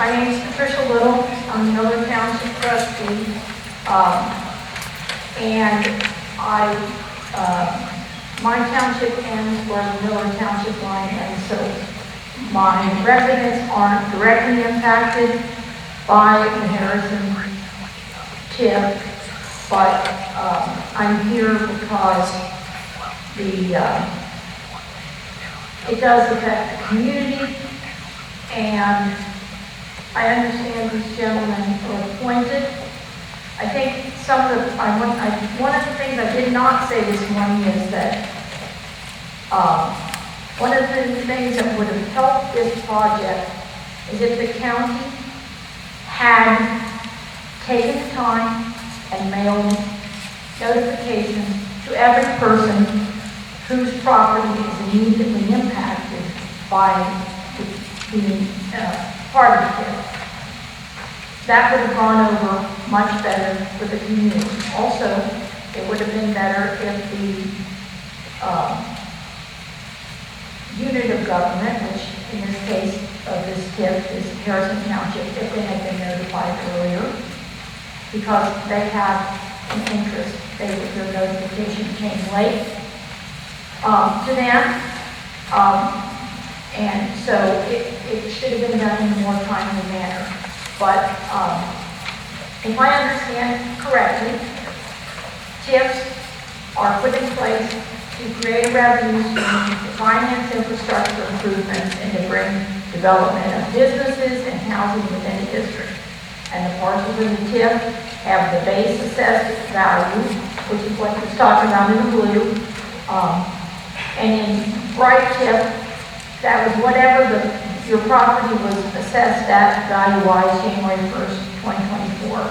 My name is Patricia Little. I'm the Miller Township trustee. And my township ends where the Miller Township line ends, so my residents aren't directly impacted by the Harrison TIF, but I'm here because it does affect the community, and I understand these gentlemen are appointed. I think one of the things I did not say this morning is that one of the things that would have helped this project is if the county had taken the time and mailed notifications to every person whose property is immediately impacted by being part of it. That would have gone over much better for the community. Also, it would have been better if the unit of government, which in this case of this TIF is Harrison Township, if they had been notified earlier, because they have an interest, their notification came late to them, and so it should have been done in a more timely manner. But if I understand correctly, TIFs are put in place to create a revenue stream to finance infrastructure improvements and to bring development of businesses and housing within the district. And the parcels in the TIF have the base assessed value, which is what was talked about in the blue. And in bright TIF, that was whatever your property was assessed at value-wise January 1st, 2024.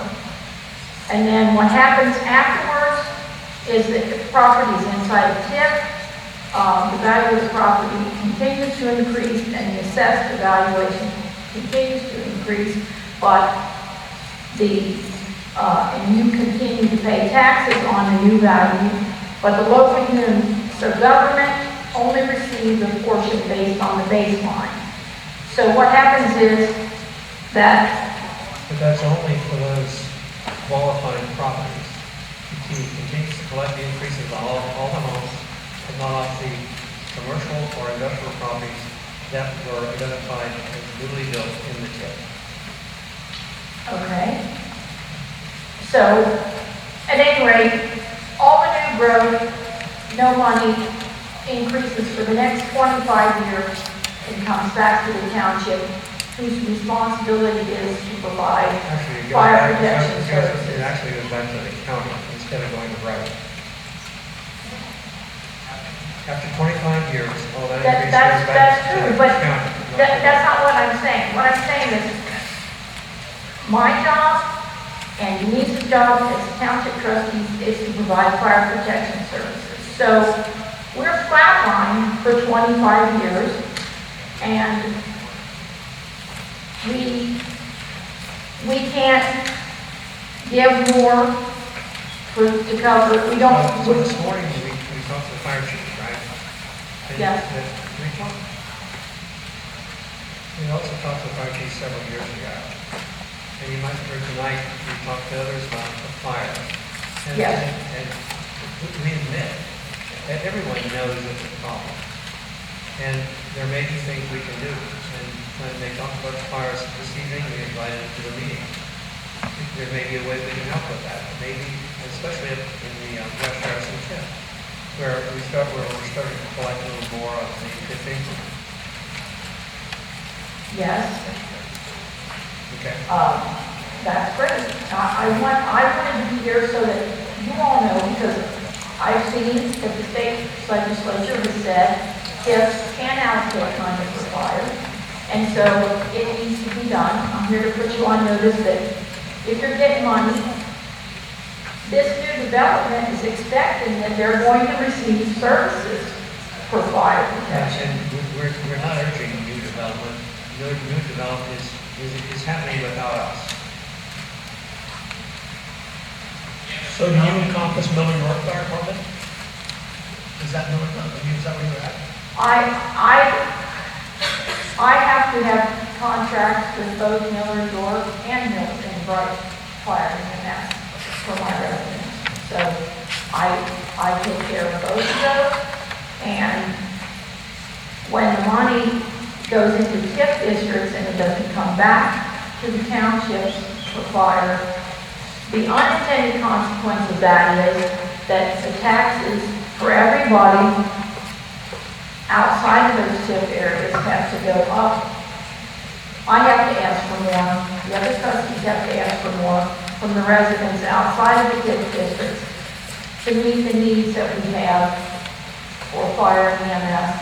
And then what happens afterwards is that the property is inside a TIF, the value of the property continues to increase and the assessed evaluation continues to increase, but and you continue to pay taxes on the new value, but the local units of government only receive a portion based on the baseline. So what happens is that... But that's only for those qualifying properties. He continues to collect the increases on all the homes, but not off the commercial or industrial properties that were identified as newly built in the TIF. Okay. So, at any rate, all the new growth, no money increases for the next 25 years and comes back to the township, whose responsibility is to provide fire protection services. It actually goes back to the county instead of going to right. After 25 years, all that increase goes back to the county. That's not what I'm saying. What I'm saying is my job and Denise's job as township trustees is to provide fire protection services. So we're flatlined for 25 years, and we can't give more to cover. We don't. So this morning we talked to the fire chief, right? And Yes. We also talked to the fire chief several years ago. And you might have heard tonight, we talked to others about the fire. And, Yes. and we admit that everyone knows it's a problem. And there may be things we can do. And when they talk about the fires this evening, we invited them to the meeting. There may be a way we can help with that. Maybe, especially in the West Harrison TIF, where we're starting to collect a little more of the TIF income. Yes. Okay. That's great. I wanted to be here so that you all know, because I've seen that the state legislature has said TIFs can allocate money for fire, and so it needs to be done. I'm here to put you on notice that if you're getting money, this new development is expecting that they're going to receive services for fire protection. And we're not urging new development. New development is happening without us. So do you encompass Miller North Fire Department? Is that Miller? I mean, is that where you're at? I have to have contracts with both Miller, York, and Miller and Bright Fire EMS for my residents. So I take care of both of those. And when the money goes into TIF districts and it doesn't come back to the townships for fire, the unintended consequence of that is that the taxes for everybody outside of those TIF areas have to go up. I have to ask for more, the other trustees have to ask for more from the residents outside of the TIF districts to meet the needs that we have for fire and EMS,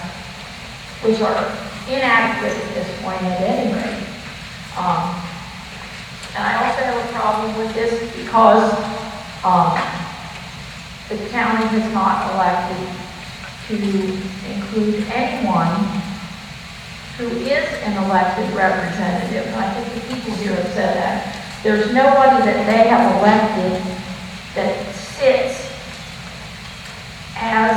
which are inadequate at this point at any rate. And I also have a problem with this because the county has not elected to include anyone who is an elected representative. And I think the people here have said that. There's nobody that they have elected that sits as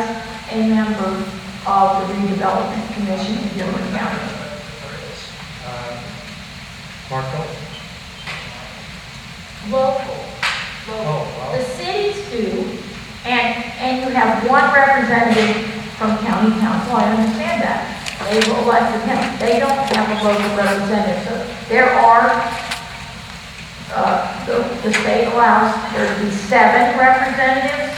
a member of the redevelopment commission in Dearborn County. Marco? Local. Oh, wow. The cities do, and you have one representative from county council, I understand that. They've elected him. They don't have a local representative. So there are, the state allows there to be 7 representatives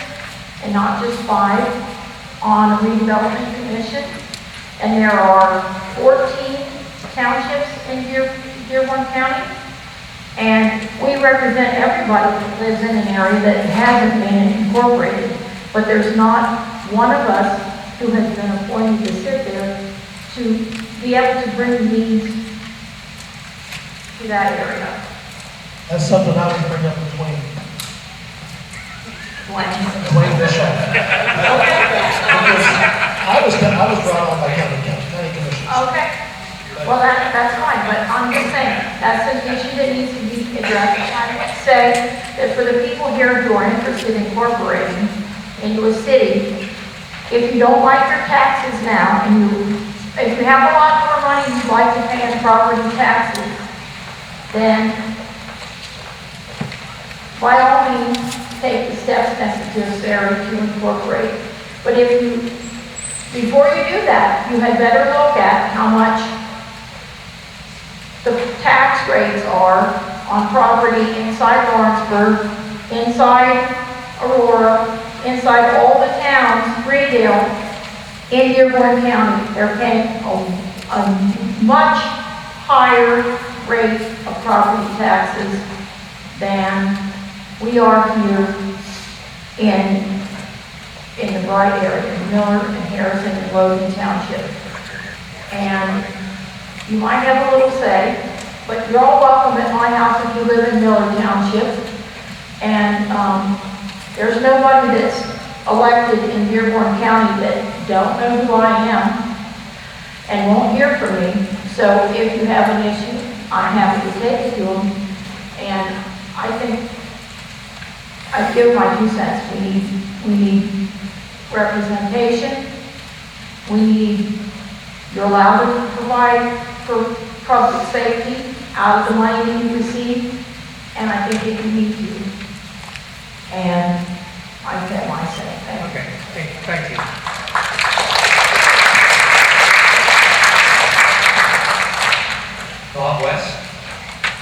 and not just 5 on a redevelopment commission. And there are 14 townships in Dearborn County. And we represent everybody that lives in an area that hasn't been incorporated. But there's not one of us who has been appointed to sit there to be able to bring needs to that area. That's something I would bring up with Dwayne Bishop. Because I was brought on by county commissioners. Okay, well, that's fine, but I'm just saying, that's an issue that needs to be addressed. I would say that for the people here who are interested in incorporating into a city, if you don't like your taxes now, and if you have a lot more money you'd like to pay in property taxes, then by all means, take the steps necessary to incorporate. But before you do that, you had better look at how much the tax rates are on property inside Lawrenceburg, inside Aurora, inside all the towns, Freedale, in Dearborn County. They're paying a much higher rate of property taxes than we are here in the Bright area, Miller and Harrison and Logan Township. And you might have a little say, but you're all welcome at my house if you live in Miller Township. And there's nobody that's elected in Dearborn County that don't know who I am and won't hear from me. So if you have an issue, I'm happy to take it to them. And I think I give my 2 cents. We need representation. You're allowed to provide for public safety out of the money that you receive, and I think that you need to. And I said my say. Okay, thank you. Bob West?